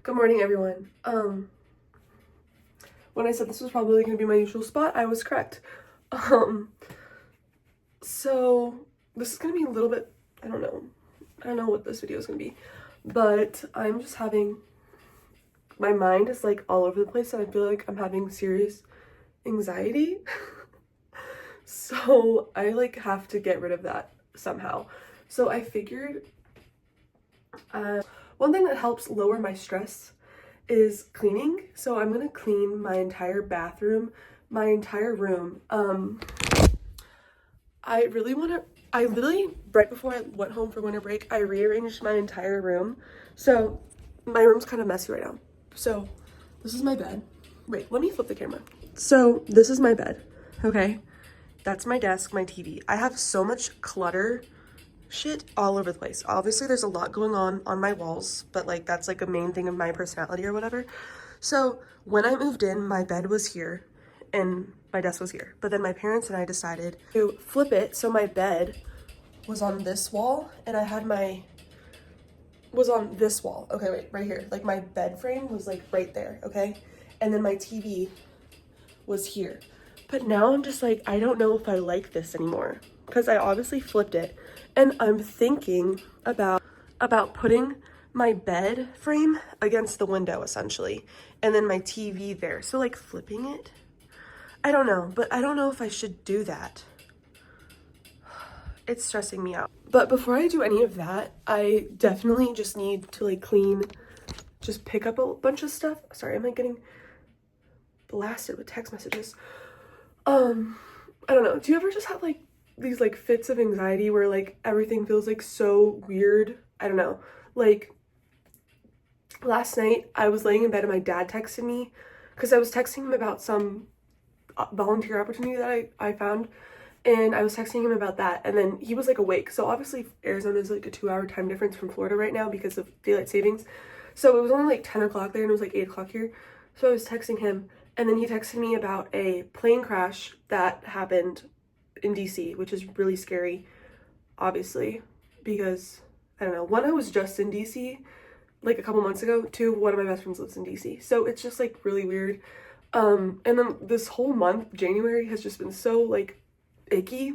Good morning, everyone. When I said this was probably going to be my usual spot, I was correct. So this is going to be a little bit, I don't know what this video is going to be, but I'm just having, my mind is like all over the place and I feel like I'm having serious anxiety. So I like have to get rid of that somehow. So I figured, one thing that helps lower my stress is cleaning. So I'm gonna clean my entire bathroom, my entire room. I literally, right before I went home for winter break, I rearranged my entire room. So my room's kind of messy right now. So this is my bed. Wait, let me flip the camera. So this is my bed, okay? That's my desk, my TV. I have so much clutter shit all over the place. Obviously there's a lot going on my walls, but like that's like a main thing of my personality or whatever. So when I moved in, my bed was here and my desk was here. But then my parents and I decided to flip it. So my bed was on this wall and I had was on this wall. Okay, wait, right here. Like my bed frame was like right there, okay? And then my TV was here. But now I'm just like, I don't know if I like this anymore because I obviously flipped it. And I'm thinking about putting my bed frame against the window essentially, and then my TV there. So like flipping it. I don't know, but I don't know if I should do that. It's stressing me out. But before I do any of that, I definitely just need to like clean, just pick up a bunch of stuff. Sorry, am I getting blasted with text messages? I don't know. Do you ever just have like these like fits of anxiety where like everything feels like so weird? I don't know. Like last night I was laying in bed and my dad texted me because I was texting him about some volunteer opportunity that I found, and I was texting him about that, and then he was like awake. So obviously Arizona is like a 2-hour time difference from Florida right now because of daylight savings. So it was only like 10 o'clock there and it was like 8 o'clock here. So I was texting him and then he texted me about a plane crash that happened in DC, which is really scary, obviously, because I don't know. One, I was just in DC like a couple months ago. Two, one of my best friends lives in DC. So it's just like really weird. And then this whole month, January, has just been so like icky.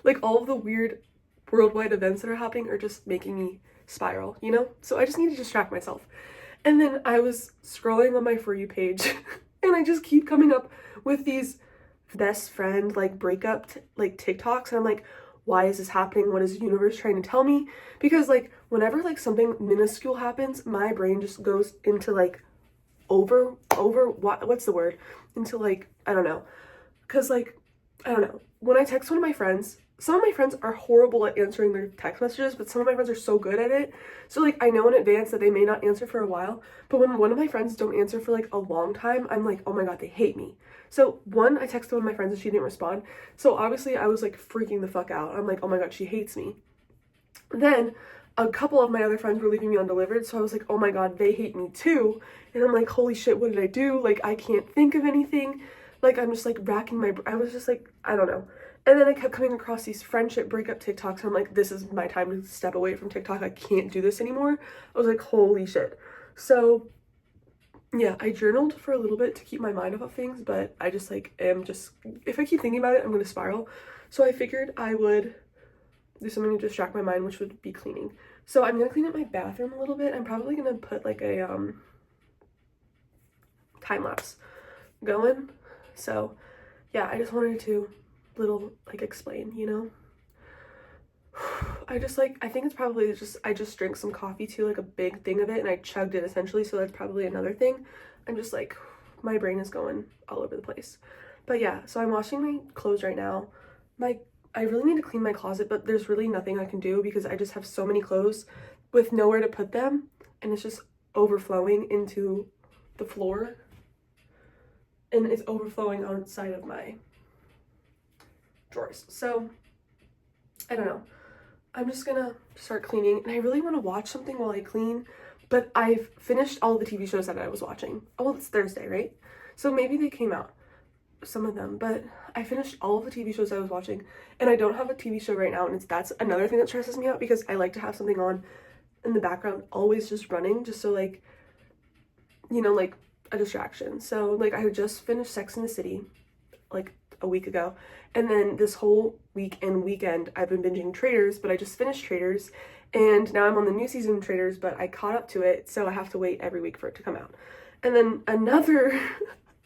Like all of the weird worldwide events that are happening are just making me spiral, you know? So I just need to distract myself. And then I was scrolling on my For You page and I just keep coming up with these best friend like breakup like TikToks, and I'm like, why is this happening? What is the universe trying to tell me? Because like whenever like something minuscule happens, my brain just goes into like what's the word? Into like, I don't know. Cause like, I don't know. When I text one of my friends, some of my friends are horrible at answering their text messages, but some of my friends are so good at it. So like I know in advance that they may not answer for a while, but when one of my friends don't answer for like a long time, I'm like, oh my God, they hate me. So one, I texted one of my friends and she didn't respond. So obviously I was like freaking the fuck out. I'm like, oh my God, she hates me. Then a couple of my other friends were leaving me undelivered, so I was like, oh my God, they hate me too. And I'm like, holy shit, what did I do? Like, I can't think of anything. Like, I'm just like racking I was just like, I don't know. And then I kept coming across these friendship breakup TikToks, and I'm like, this is my time to step away from TikTok. I can't do this anymore. I was like, holy shit. So yeah, I journaled for a little bit to keep my mind off of things, but I just like if I keep thinking about it, I'm gonna spiral. So I figured I would do something to distract my mind, which would be cleaning. So I'm gonna clean up my bathroom a little bit. I'm probably gonna put like a time lapse going. So yeah, I just wanted to little like explain, you know. I think it's probably just I just drank some coffee too, like a big thing of it, and I chugged it essentially, so that's probably another thing. I'm just like, my brain is going all over the place. But yeah, so I'm washing my clothes right now. I really need to clean my closet, but there's really nothing I can do because I just have so many clothes with nowhere to put them, and it's just overflowing into the floor, and it's overflowing outside of my drawers. So I don't know. I'm just gonna start cleaning, and I really want to watch something while I clean, but I've finished all the TV shows that I was watching. Oh, well, it's Thursday, right? So maybe they came out, some of them, but I finished all of the TV shows I was watching, and I don't have a TV show right now, and that's another thing that stresses me out because I like to have something on in the background, always just running, just so like you know, like a distraction. So like I had just finished Sex and the City like a week ago, and then this whole week and weekend I've been binging Traitors, but I just finished Traitors, and now I'm on the new season of Traitors, but I caught up to it, so I have to wait every week for it to come out. And then another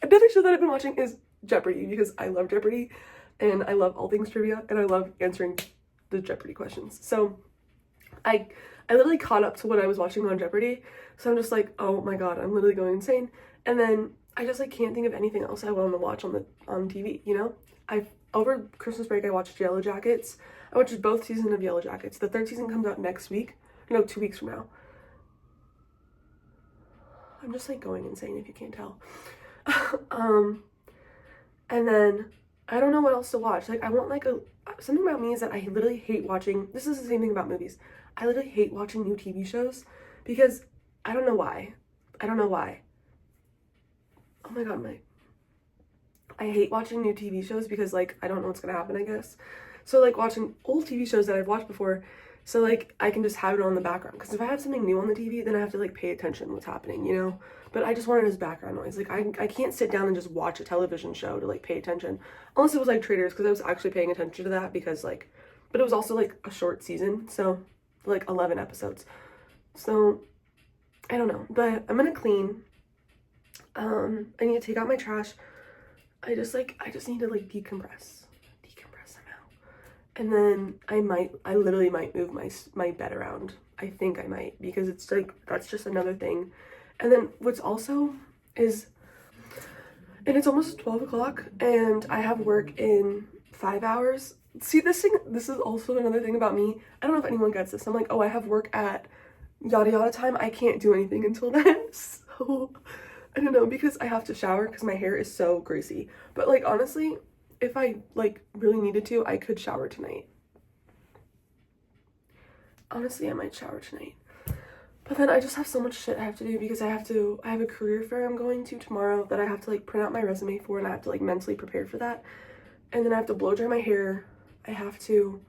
another show that I've been watching is Jeopardy, because I love Jeopardy and I love all things trivia and I love answering the Jeopardy questions. So I literally caught up to what I was watching on Jeopardy. So I'm just like, oh my god, I'm literally going insane. And then I just like can't think of anything else I want to watch on TV, you know? Over Christmas break I watched Yellow Jackets. I watched both seasons of Yellow Jackets. The third season comes out next week. No, 2 weeks from now. I'm just like going insane if you can't tell. And then I don't know what else to watch. Like I want like something about me is that I literally hate watching, this is the same thing about movies. I literally hate watching new TV shows because I don't know why. I don't know why. Oh my god, I hate watching new TV shows because like I don't know what's gonna happen, I guess. So like watching old TV shows that I've watched before, so like I can just have it on the background, because if I have something new on the TV, then I have to like pay attention to what's happening, you know? But I just want it as background noise. Like I can't sit down and just watch a television show to like pay attention, unless it was like Traitors, because I was actually paying attention to that, because like, but it was also like a short season, so like 11 episodes. So I don't know, but I'm gonna clean. I need to take out my trash. I just need to like decompress somehow. And then I literally might move my bed around. I think I might, because it's like, that's just another thing. And then what's also is, and it's almost 12 o'clock and I have work in 5 hours. See, this is also another thing about me. I don't know if anyone gets this. I'm like, oh, I have work at yada yada time. I can't do anything until then. So I don't know, because I have to shower because my hair is so greasy. But like honestly, if I like really needed to, I could shower tonight. Honestly, I might shower tonight. But then I just have so much shit I have to do, because I have a career fair I'm going to tomorrow that I have to like print out my resume for, and I have to like mentally prepare for that. And then I have to blow dry my hair. I have to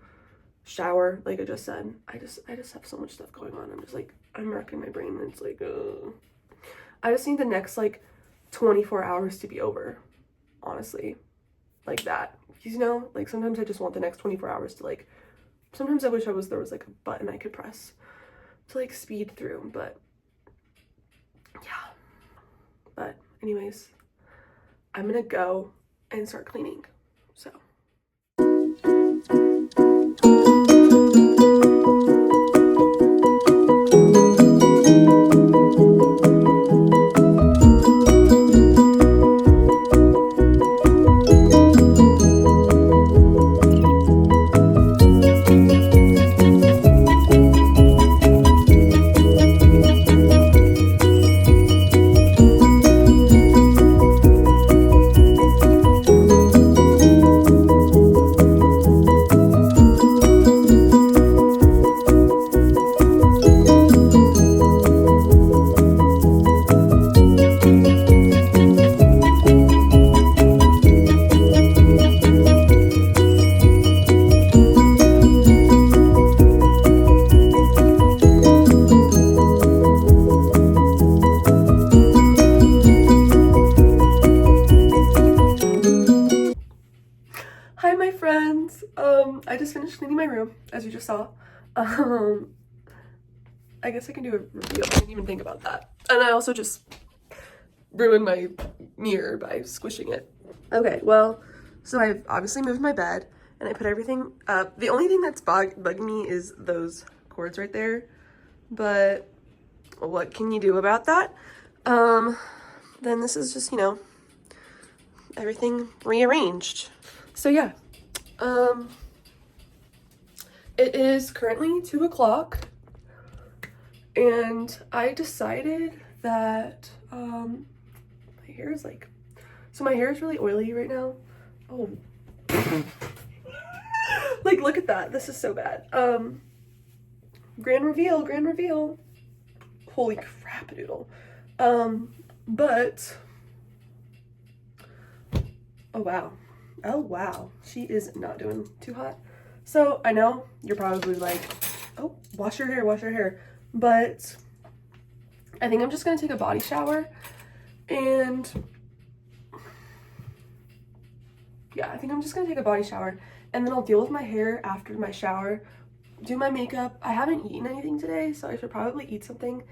shower, like I just said. I just have so much stuff going on. I'm just like, I'm wrecking my brain, and it's like, I just need the next like 24 hours to be over, honestly, like that. You know, like sometimes I just want the next 24 hours to like, sometimes I wish there was like a button I could press to like speed through, but yeah. But anyways, I'm gonna go and start cleaning, so. Hi, my friends. I just finished cleaning my room, as you just saw. I guess I can do a review. I didn't even think about that. And I also just ruined my mirror by squishing it. Okay, well, so I've obviously moved my bed and I put everything up. The only thing that's bugging me is those cords right there. But what can you do about that? Then this is just, you know, everything rearranged. So yeah, it is currently 2 o'clock, and I decided that, my hair is like, so my hair is really oily right now. Oh, like, look at that. This is so bad. Grand reveal. Holy crap, doodle. But, oh wow, she is not doing too hot. So I know you're probably like, oh, wash your hair, but I think I'm just gonna take a body shower And yeah, I think I'm just gonna take a body shower and then I'll deal with my hair after my shower, do my makeup. I haven't eaten anything today, so I should probably eat something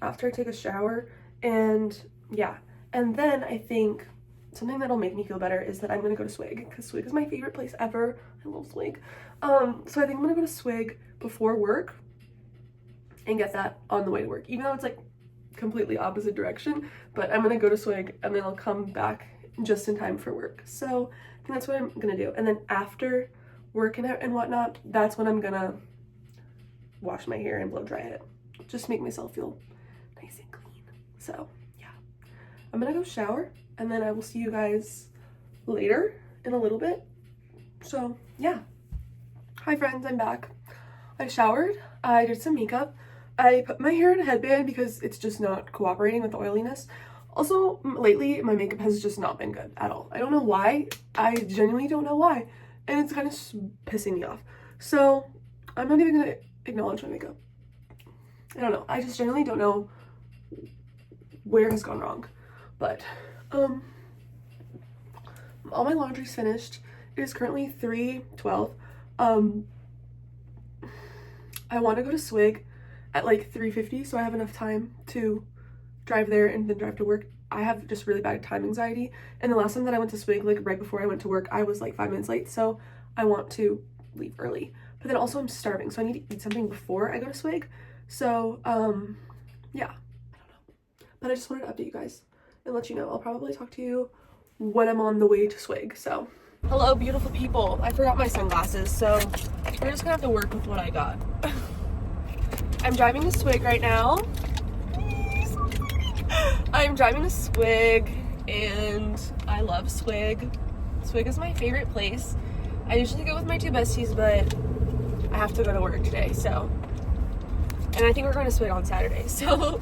after I take a shower. And yeah, and then I think something that'll make me feel better is that I'm gonna go to Swig, because Swig is my favorite place ever. I love Swig. So I think I'm gonna go to Swig before work and get that on the way to work, even though it's like completely opposite direction. But I'm gonna go to Swig and then I'll come back just in time for work. So I think that's what I'm gonna do. And then after work and whatnot, that's when I'm gonna wash my hair and blow dry it, just make myself feel nice and clean. So yeah, I'm gonna go shower and then I will see you guys later in a little bit. So yeah, hi friends, I'm back. I showered, I did some makeup, I put my hair in a headband because it's just not cooperating with the oiliness. Also, lately my makeup has just not been good at all. I don't know why. I genuinely don't know why, and it's kind of pissing me off. So I'm not even gonna acknowledge my makeup. I don't know, I just genuinely don't know where has gone wrong. But all my laundry's finished. It is currently 3:12. I want to go to Swig at like 3:50, so I have enough time to drive there and then drive to work. I have just really bad time anxiety, and the last time that I went to Swig, like right before I went to work, I was like 5 minutes late, so I want to leave early. But then also I'm starving, so I need to eat something before I go to Swig. So yeah, I don't know, but I just wanted to update you guys and let you know. I'll probably talk to you when I'm on the way to Swig. So hello beautiful people, I forgot my sunglasses, so we're just gonna have to work with what I got. I'm driving to Swig right now. I'm driving to Swig and I love Swig. Swig is my favorite place. I usually go with my two besties, but I have to go to work today, so. And I think we're going to Swig on Saturday, so.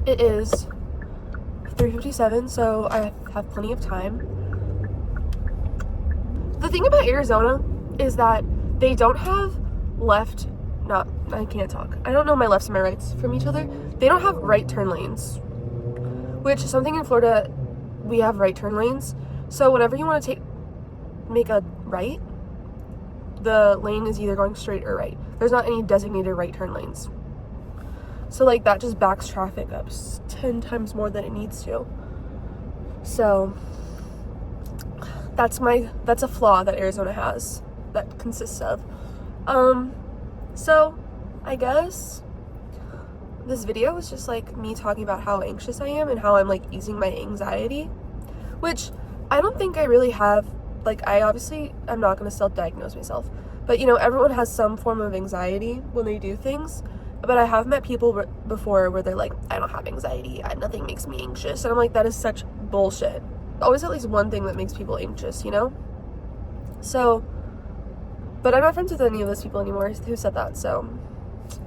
It is 3:57, so I have plenty of time. The thing about Arizona is that they don't have I can't talk. I don't know my lefts and my rights from each other. They don't have right turn lanes, which something in Florida, we have right turn lanes. So whenever you want to make a right, the lane is either going straight or right. There's not any designated right turn lanes. So like that just backs traffic up 10 times more than it needs to. So that's a flaw that Arizona has, that consists of. So I guess this video is just like me talking about how anxious I am and how I'm like easing my anxiety, which I don't think I really have. Like, I'm not going to self-diagnose myself, but you know, everyone has some form of anxiety when they do things. But I have met people before where they're like, I don't have anxiety, nothing makes me anxious, and I'm like, that is such bullshit. Always at least one thing that makes people anxious, you know? So, but I'm not friends with any of those people anymore who said that, so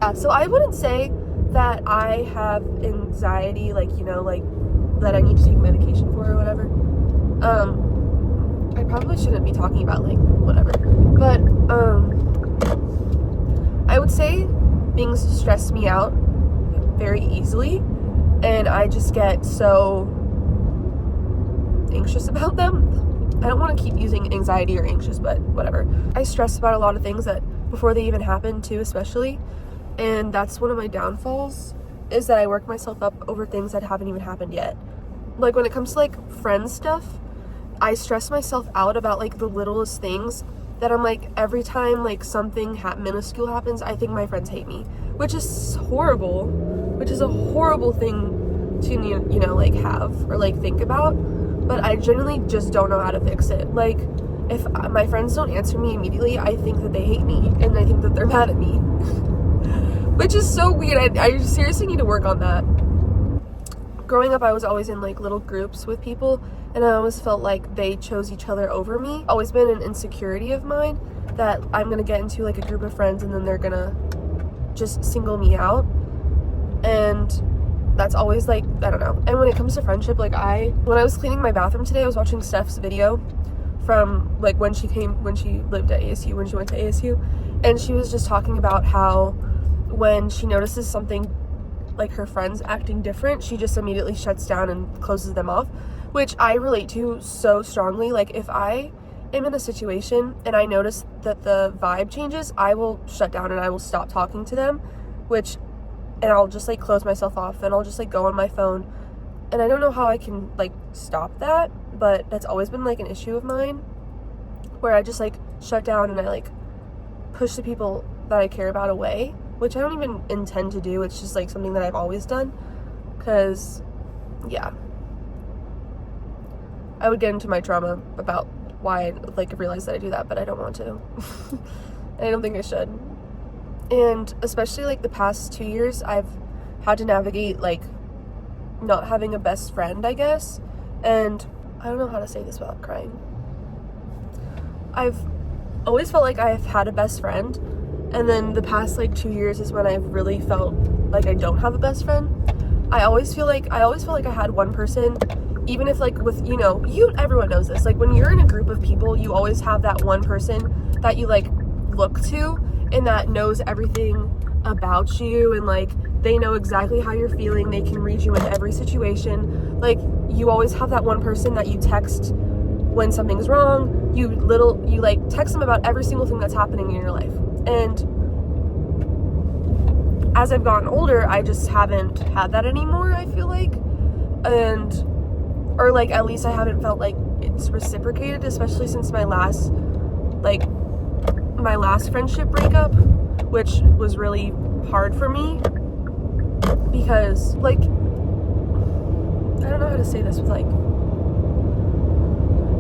yeah. So I wouldn't say that I have anxiety, like, you know, like that I need to take medication for or whatever. I probably shouldn't be talking about like whatever, but I would say things stress me out very easily, and I just get so anxious about them. I don't want to keep using anxiety or anxious, but whatever. I stress about a lot of things that before they even happen too, especially, and that's one of my downfalls, is that I work myself up over things that haven't even happened yet. Like when it comes to like friend stuff, I stress myself out about like the littlest things that I'm like, every time like something minuscule happens, I think my friends hate me, which is horrible, which is a horrible thing to, you know, like have or like think about, but I genuinely just don't know how to fix it. Like, if my friends don't answer me immediately, I think that they hate me, and I think that they're mad at me, which is so weird. I seriously need to work on that. Growing up, I was always in like little groups with people, and I always felt like they chose each other over me. Always been an insecurity of mine that I'm gonna get into like a group of friends and then they're gonna just single me out, and that's always like, I don't know. And when it comes to friendship, like when I was cleaning my bathroom today, I was watching Steph's video from like when she lived at ASU, when she went to ASU, and she was just talking about how when she notices something like her friends acting different, she just immediately shuts down and closes them off, which I relate to so strongly. Like if I am in a situation and I notice that the vibe changes, I will shut down and I will stop talking to them, and I'll just like close myself off and I'll just like go on my phone. And I don't know how I can like stop that, but that's always been like an issue of mine, where I just like shut down and I like push the people that I care about away, which I don't even intend to do. It's just like something that I've always done, because yeah, I would get into my trauma about why I like realized that I do that, but I don't want to. I don't think I should. And especially like the past 2 years, I've had to navigate like not having a best friend, I guess. And I don't know how to say this without crying. I've always felt like I've had a best friend, and then the past like 2 years is when I've really felt like I don't have a best friend. I always felt like I had one person, even if like with, everyone knows this, like when you're in a group of people, you always have that one person that you like look to and that knows everything about you, and like they know exactly how you're feeling. They can read you in every situation. Like you always have that one person that you text when something's wrong. You like text them about every single thing that's happening in your life. And as I've gotten older, I just haven't had that anymore, I feel like. Or like at least I haven't felt like it's reciprocated, especially since my last friendship breakup, which was really hard for me, because like I don't know how to say this with like,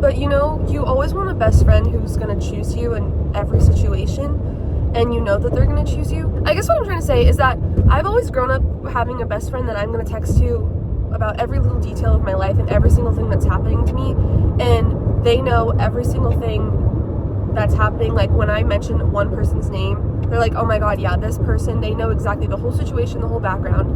but you always want a best friend who's gonna choose you in every situation, and you know that they're gonna choose you. I guess what I'm trying to say is that I've always grown up having a best friend that I'm gonna text to about every little detail of my life and every single thing that's happening to me, and they know every single thing that's happening. Like when I mention one person's name, they're like, oh my god, yeah, this person, they know exactly the whole situation, the whole background.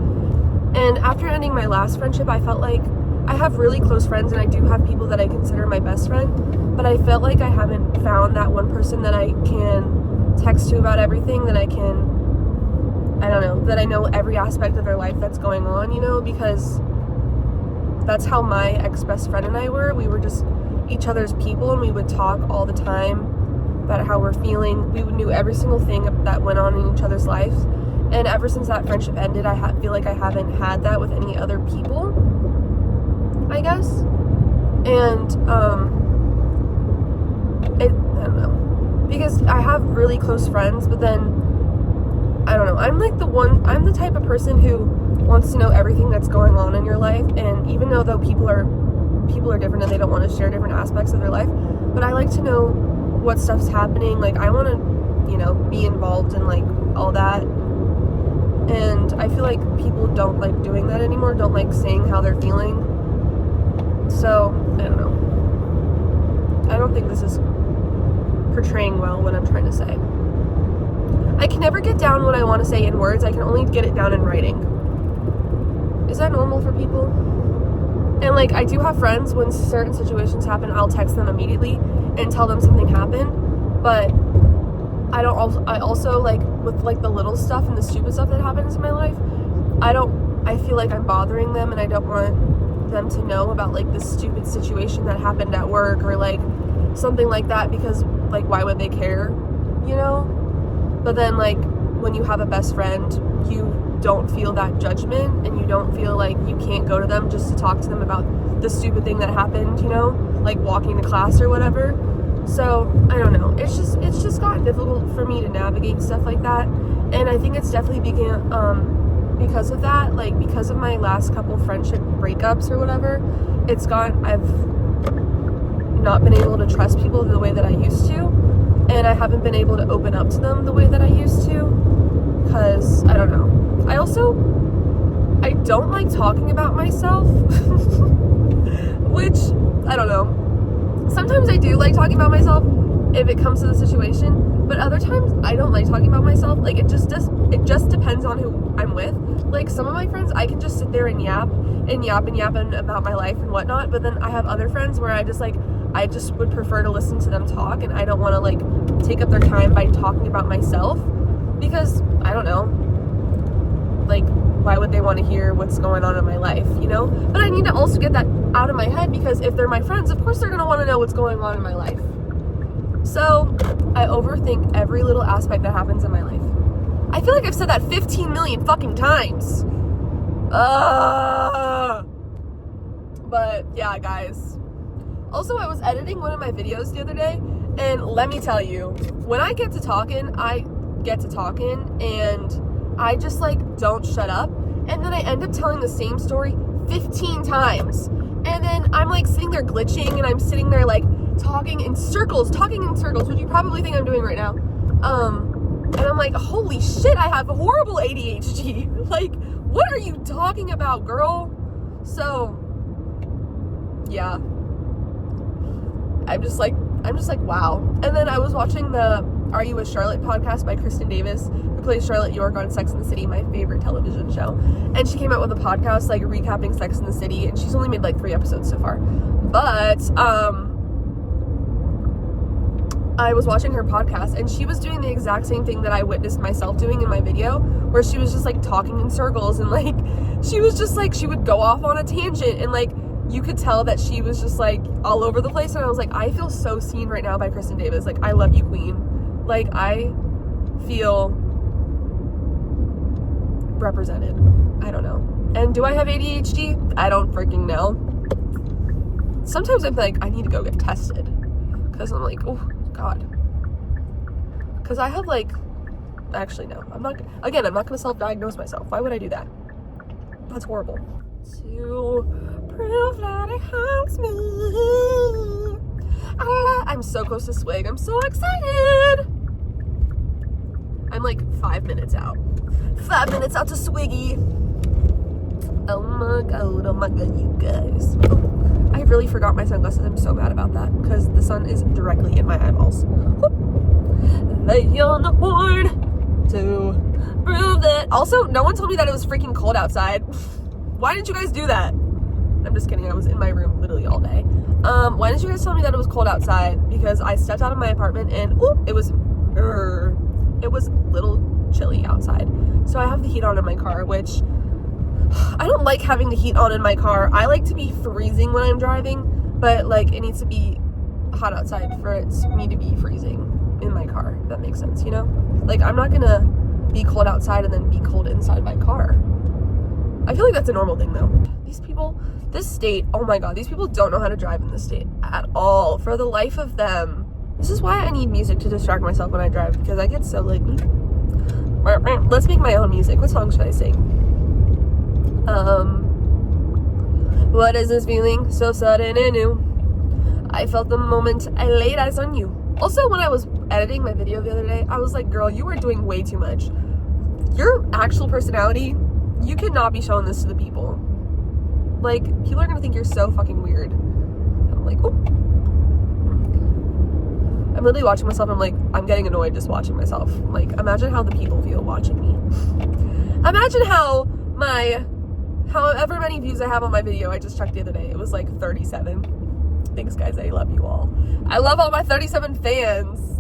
And after ending my last friendship, I felt like I have really close friends, and I do have people that I consider my best friend, but I felt like I haven't found that one person that I can text to about everything, that I know every aspect of their life that's going on, because that's how my ex-best friend and I were. We were just each other's people, and we would talk all the time about how we're feeling. We knew every single thing that went on in each other's lives. And ever since that friendship ended, I feel like I haven't had that with any other people, I guess. And I don't know, because I have really close friends, but then I don't know, I'm the type of person who wants to know everything that's going on in your life. And even though people are different and they don't want to share different aspects of their life, but I like to know what stuff's happening. Like I want to be involved in like all that, and I feel like people don't like doing that anymore, don't like saying how they're feeling. So I don't know, I don't think this is portraying well what I'm trying to say. I can never get down what I want to say in words. I can only get it down in writing. Is that normal for people? And like I do have friends, when certain situations happen, I'll text them immediately and tell them something happened. But I also like with like the little stuff and the stupid stuff that happens in my life, I feel like I'm bothering them, and I don't want them to know about like this stupid situation that happened at work or like something like that, because like why would they care, But then like when you have a best friend, you don't feel that judgment, and you don't feel like you can't go to them just to talk to them about the stupid thing that happened, like walking to class or whatever. So I don't know, it's just gotten difficult for me to navigate stuff like that. And I think it's definitely because of that, like because of my last couple friendship breakups or whatever, I've not been able to trust people the way that I used to, and I haven't been able to open up to them the way that I used to, because I don't know. I don't like talking about myself, which, I don't know. Sometimes I do like talking about myself if it comes to the situation, but other times I don't like talking about myself. Like it just depends on who I'm with. Like some of my friends, I can just sit there and yap about my life and whatnot, but then I have other friends where I just would prefer to listen to them talk, and I don't want to like take up their time by talking about myself, because I don't know, like why would they want to hear what's going on in my life, you know? But I need to also get that out of my head, because if they're my friends, of course they're going to want to know what's going on in my life. So I overthink every little aspect that happens in my life. I feel like I've said that 15 million fucking times. But yeah, guys. Also, I was editing one of my videos the other day, and let me tell you, when I get to talking, and I just like don't shut up, and then I end up telling the same story 15 times, and then I'm like sitting there glitching, and I'm sitting there like talking in circles, which you probably think I'm doing right now, and I'm like, holy shit, I have horrible ADHD. Like, what are you talking about, girl? So yeah, I'm just like, wow. And then I was watching the Are You With Charlotte podcast by Kristen Davis, who plays Charlotte York on Sex and the City, my favorite television show. And she came out with a podcast, like, recapping Sex and the City, and she's only made, like, 3 episodes so far. But, I was watching her podcast, and she was doing the exact same thing that I witnessed myself doing in my video, where she was just, like, talking in circles, and, like, she was just, like, she would go off on a tangent, and, like, you could tell that she was just, like, all over the place, and I was like, I feel so seen right now by Kristen Davis. Like, I love you, queen. Like, I feel represented. I don't know. And do I have ADHD? I don't freaking know. Sometimes I'm like, I need to go get tested, because I'm like, oh, God. Because I have, like, actually, no. I'm not going to self-diagnose myself. Why would I do that? That's horrible. To prove that it helps me. I'm so close to Swig. I'm so excited. I'm like 5 minutes out. 5 minutes out to Swiggy. Oh my god, you guys. Oh, I really forgot my sunglasses. I'm so mad about that, because the sun is directly in my eyeballs. Lay on the horn to prove that. Also, no one told me that it was freaking cold outside. Why didn't you guys do that? I'm just kidding. I was in my room literally all day. Why didn't you guys tell me that it was cold outside? Because I stepped out of my apartment and it was a little chilly outside. So I have the heat on in my car, which I don't like having the heat on in my car. I like to be freezing when I'm driving, but like it needs to be hot outside for me to be freezing in my car, if that makes sense, you know? Like, I'm not gonna be cold outside and then be cold inside my car. I feel like that's a normal thing, though. These people, this state, oh my god, these people don't know how to drive in this state at all, for the life of them. This is why I need music to distract myself when I drive, because I get so like, let's make my own music. What song should I sing? What is this feeling so sudden and new? I felt the moment I laid eyes on you. Also, when I was editing my video the other day, I was like, girl, you are doing way too much. Your actual personality, you cannot be showing this to the people. Like, people are gonna think you're so fucking weird. I'm like, oh. I'm literally watching myself, and I'm like, I'm getting annoyed just watching myself. Like, imagine how the people feel watching me. Imagine how however many views I have on my video, I just checked the other day, it was like 37. Thanks, guys, I love you all. I love all my 37 fans.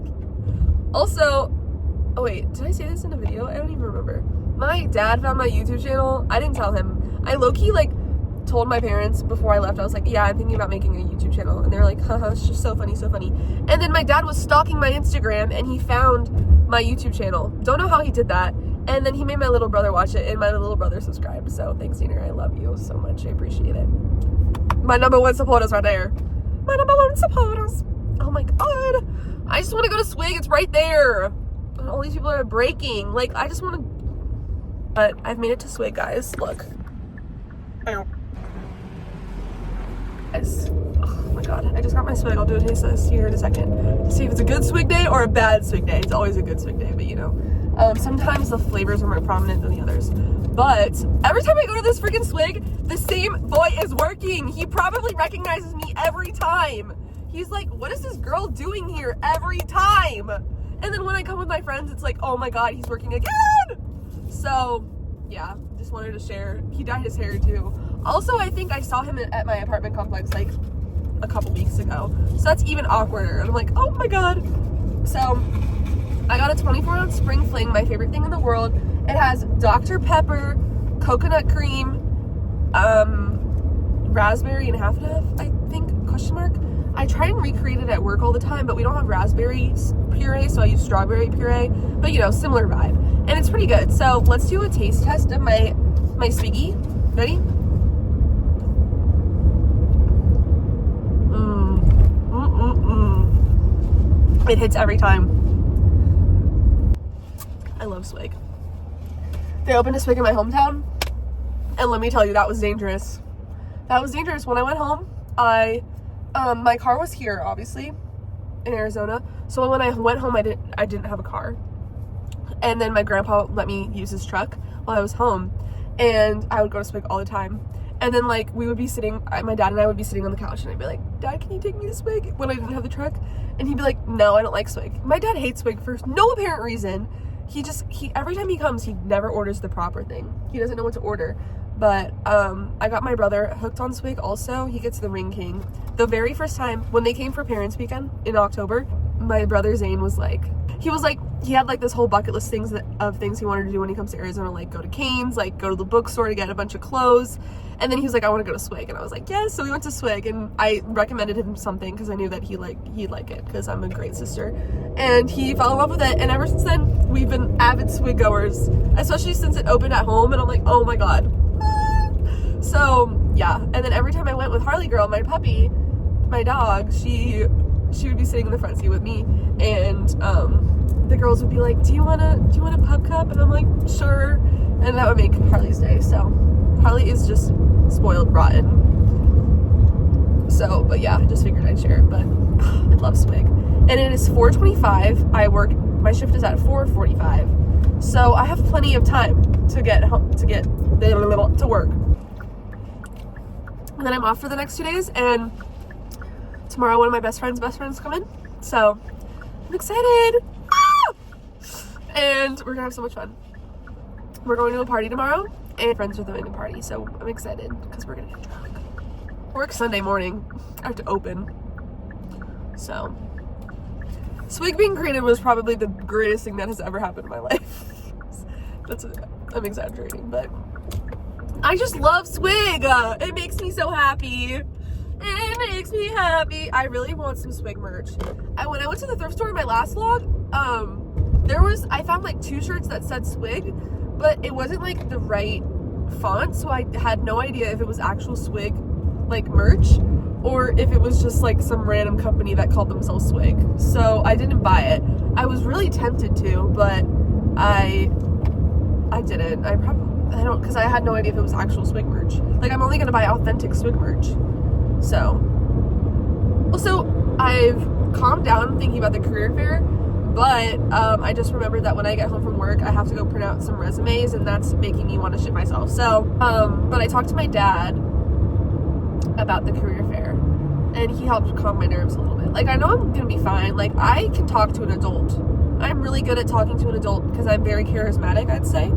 Also, oh wait, did I say this in a video? I don't even remember. My dad found my YouTube channel. I didn't tell him. I low-key, like, told my parents before I left. I was like, yeah, I'm thinking about making a YouTube channel. And they're like, haha, it's just so funny, so funny. And then my dad was stalking my Instagram, and he found my YouTube channel. Don't know how he did that. And then he made my little brother watch it, and my little brother subscribed. So thanks, Dina. I love you so much. I appreciate it. My #1 supporters right there. My #1 supporters. Oh my god. I just want to go to Swig. It's right there. And all these people are breaking. Like, I just want to... But I've made it to Swig, guys. Look. Ow. Guys. Oh my god. I just got my Swig. I'll do a taste test here in a second to see if it's a good Swig day or a bad Swig day. It's always a good Swig day, but you know. Sometimes the flavors are more prominent than the others. But every time I go to this freaking Swig, the same boy is working. He probably recognizes me every time. He's like, what is this girl doing here every time? And then when I come with my friends, it's like, oh my god, he's working again. So, yeah, just wanted to share. He dyed his hair too. Also, I think I saw him at my apartment complex like a couple weeks ago. So that's even awkwarder. And I'm like, oh my god. So, I got a 24-ounce Spring Fling, my favorite thing in the world. It has Dr. Pepper, coconut cream, raspberry and half and half, I think, question mark. I try and recreate it at work all the time, but we don't have raspberry puree, so I use strawberry puree, but you know, similar vibe. And it's pretty good. So let's do a taste test of my Swiggy. Ready? It hits every time. I love Swig. They opened a Swig in my hometown, and let me tell you, that was dangerous. That was dangerous. When I went home, my car was here, obviously, in Arizona. So when I went home, I didn't have a car. And then my grandpa let me use his truck while I was home, and I would go to Swig all the time. And then like we would be sitting, my dad and I would be sitting on the couch, and I'd be like, Dad, can you take me to Swig when I didn't have the truck? And he'd be like, no, I don't like Swig. My dad hates Swig for no apparent reason. He every time he comes, he never orders the proper thing. He doesn't know what to order. But I got my brother hooked on Swig also. He gets the Ring King. The very first time when they came for Parents Weekend in October, my brother Zane was like, he had like this whole bucket list of things he wanted to do when he comes to Arizona, like go to Cane's, like go to the bookstore to get a bunch of clothes. And then he was like, I want to go to Swig. And I was like, yes. So we went to Swig, and I recommended him something because I knew that he'd like it because I'm a great sister. And he fell in love with it. And ever since then, we've been avid Swig goers, especially since it opened at home. And I'm like, oh my God. So yeah. And then every time I went with Harley Girl, my puppy, my dog, she would be sitting in the front seat with me, and the girls would be like, do you want a pup cup? And I'm like, sure. And that would make Harley's day. So Harley is just spoiled rotten. So, but yeah, I just figured I'd share it. But I love Swig. And it is 4:25. My shift is at 4:45. So I have plenty of time to get home, to work. And then I'm off for the next 2 days, and tomorrow one of my best friends come in. So I'm excited. Ah! And we're gonna have so much fun. We're going to a party tomorrow, and friends are throwing a party, so I'm excited because we're gonna get drunk. Work Sunday morning. I have to open. So Swig being created was probably the greatest thing that has ever happened in my life. I'm exaggerating, but I just love Swig. It makes me so happy. It makes me happy. I really want some Swig merch. When I went to the thrift store in my last vlog, I found like 2 shirts that said Swig, but it wasn't like the right font, so I had no idea if it was actual Swig like merch or if it was just like some random company that called themselves Swig. So I didn't buy it. I was really tempted to, but I didn't. Because I had no idea if it was actual Swig merch. Like, I'm only gonna buy authentic Swig merch. So, also, I've calmed down thinking about the career fair, but I just remembered that when I get home from work, I have to go print out some resumes, and that's making me want to shit myself. So, but I talked to my dad about the career fair, and he helped calm my nerves a little bit. Like, I know I'm gonna be fine. Like, I can talk to an adult. I'm really good at talking to an adult because I'm very charismatic, I'd say.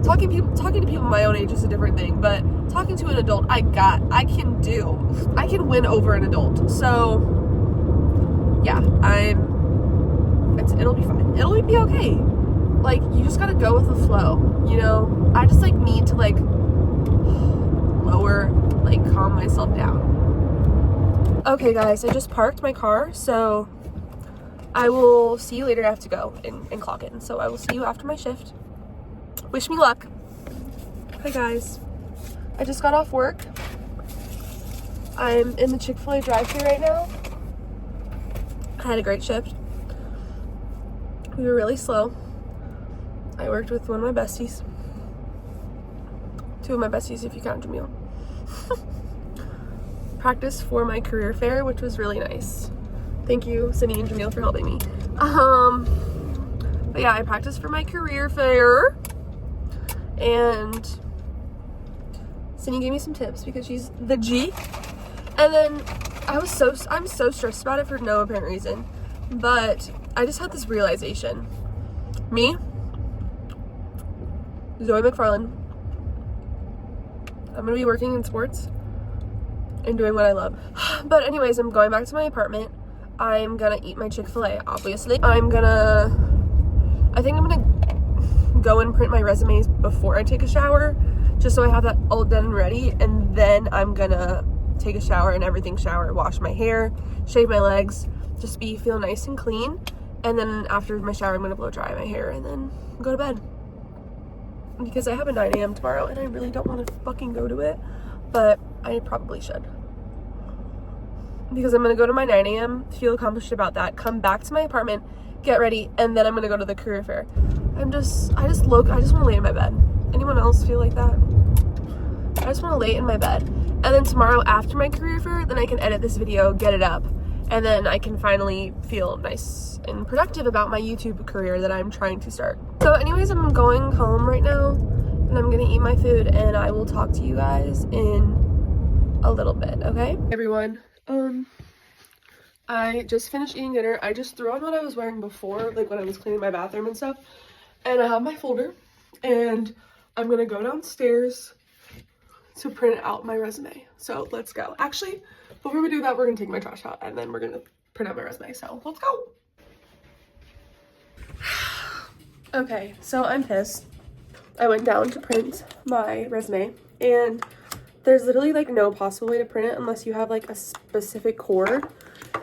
Talking to people my own age is a different thing, but talking to an adult, I can win over an adult. So yeah, it'll be fine. It'll be okay. Like, you just gotta go with the flow, you know? I just like need to like calm myself down. Okay guys, I just parked my car, so I will see you later. I have to go and clock in, so I will see you after my shift. Wish me luck. Hi guys, I just got off work. I'm in the Chick-fil-A drive-thru right now. I had a great shift. We were really slow. I worked with one of my besties. 2 of my besties if you count Jamil. Practiced for my career fair, which was really nice. Thank you, Cindy and Jamil, for helping me. But yeah, I practiced for my career fair. And Cindy gave me some tips because she's the G. And then I'm so stressed about it for no apparent reason. But I just had this realization. Me, Zoe McFarlane, I'm gonna be working in sports and doing what I love. But anyways, I'm going back to my apartment. I'm gonna eat my Chick-fil-A, obviously. I think I'm gonna go and print my resumes before I take a shower, just so I have that all done and ready, and then I'm gonna take a shower and everything, shower, wash my hair, shave my legs, just feel nice and clean. And then after my shower, I'm gonna blow dry my hair and then go to bed. Because I have a 9 a.m. tomorrow and I really don't want to fucking go to it, but I probably should. Because I'm gonna go to my 9 a.m., feel accomplished about that, come back to my apartment, get ready, and then I'm gonna go to the career fair. I just want to lay in my bed. Anyone else feel like that? I just want to lay in my bed. And then tomorrow after my career fair, then I can edit this video, get it up, and then I can finally feel nice and productive about my YouTube career that I'm trying to start. So anyways, I'm going home right now, and I'm gonna eat my food, and I will talk to you guys in a little bit, okay? Everyone, I just finished eating dinner. I just threw on what I was wearing before, like when I was cleaning my bathroom and stuff, and I have my folder, and I'm gonna go downstairs to print out my resume. So let's go. Actually, before we do that, we're gonna take my trash out and then we're gonna print out my resume. So let's go. Okay, so I'm pissed. I went down to print my resume and there's literally like no possible way to print it unless you have like a specific cord.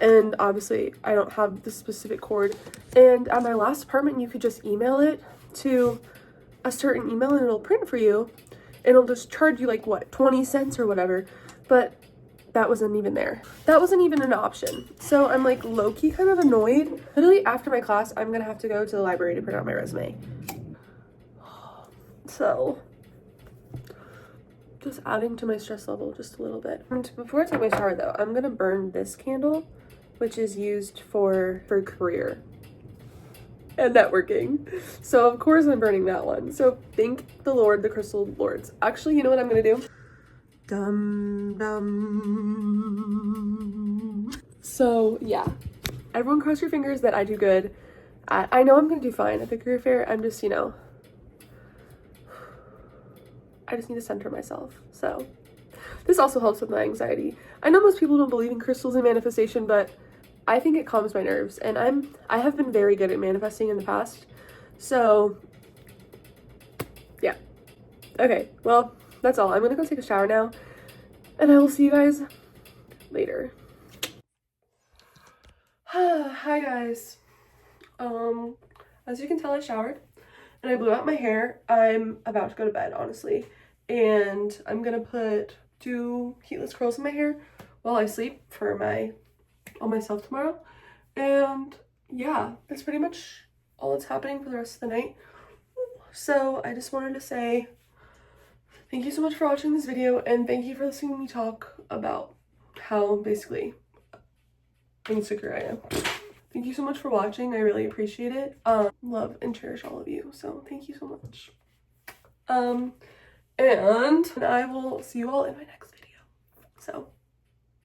And obviously I don't have the specific cord. And at my last apartment, you could just email it to a certain email and it'll print for you. It'll just charge you like what, 20 cents or whatever. But that wasn't even there. That wasn't even an option. So I'm like low-key kind of annoyed. Literally after my class, I'm gonna have to go to the library to print out my resume. So just adding to my stress level just a little bit. And before I take my shower though, I'm gonna burn this candle, which is used for career and networking. So of course I'm burning that one. So thank the Lord, the crystal lords. Actually, you know what I'm gonna do? Dum dum. So yeah, everyone cross your fingers that I do good. I know I'm gonna do fine at the career fair. I'm just, you know, I just need to center myself. So this also helps with my anxiety. I know most people don't believe in crystals and manifestation, but I think it calms my nerves, and I have been very good at manifesting in the past. So yeah. Okay, well, that's all. I'm gonna go take a shower now, and I will see you guys later. Hi guys. As you can tell, I showered and I blew out my hair. I'm about to go to bed, honestly, and I'm gonna put 2 heatless curls in my hair while I sleep for all myself tomorrow. And yeah, that's pretty much all that's happening for the rest of the night. So I just wanted to say thank you so much for watching this video, and thank you for listening to me talk about how basically insecure I am. Thank you so much for watching. I really appreciate it. Love and cherish all of you. So thank you so much. And I will see you all in my next video. So